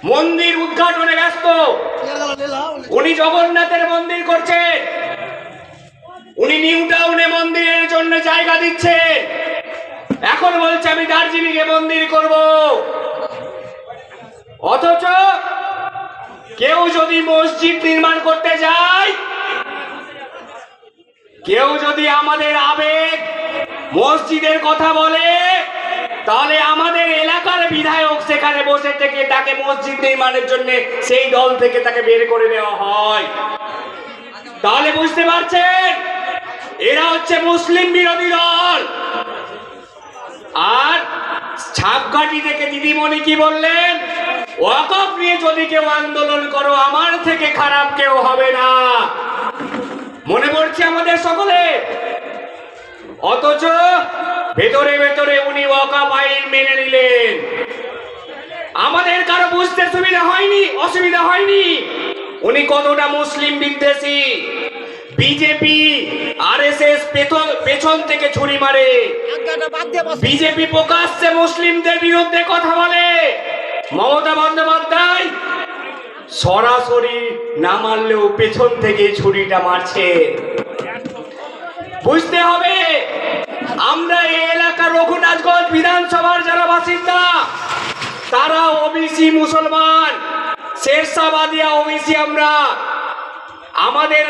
মন্দির উদ্ঘাটনে ব্যস্ত। উনি জগন্নাথের মন্দির করছেন, উনি নিউ টাউনে মন্দিরের জন্য জায়গা দিচ্ছেন, এখন বলছে আমি দার্জিলিং এ মন্দির করব। অথচ কেউ যদি মসজিদ নির্মাণ করতে যায়, কেউ যদি আমাদের আবেগ মসজিদের কথা বলে, তাহলে আমাদের এলাকার বিধায়ক সেখানে বসে থেকে তাকে মসজিদ নির্মাণের জন্য সেই দল থেকে তাকে বের করে দেওয়া হয়। তাহলে বুঝতে পারছেন এরা হচ্ছে মুসলিম বিরোধী দল। আর ছাপঘাটি থেকে দিদিমণি কি বললেন, ওয়াকফ নিয়ে যদি কেউ আন্দোলন করো আমার থেকে খারাপ কেউ হবে না। মনে পড়ছে আমাদের সকলে। অথচ ভেতরে ভেতরে উনি ওয়াকফ আইন মেনে নিলেন। আমাদের কারো বুঝতে অসুবিধা হয়নি উনি কতটা মুসলিম বিদ্বেষী। বিজেপি আরএসএস পেছন থেকে ছুরি মারে, বিজেপি প্রকাশ্যে মুসলিমদের বিরুদ্ধে কথা বলে, মমতা বন্দ্যোপাধ্যায় সরাসরি না মারলেও পেছন থেকে ছুরিটা মারছে। বুঝতে হবে আমরা এই এলাকার রঘুনাথগঞ্জ বিধানসভার যারা বাসিন্দা তারা ওবিসি মুসলমান, শেরশাহ বাদিয়া ওবিসি আমরা। আমাদের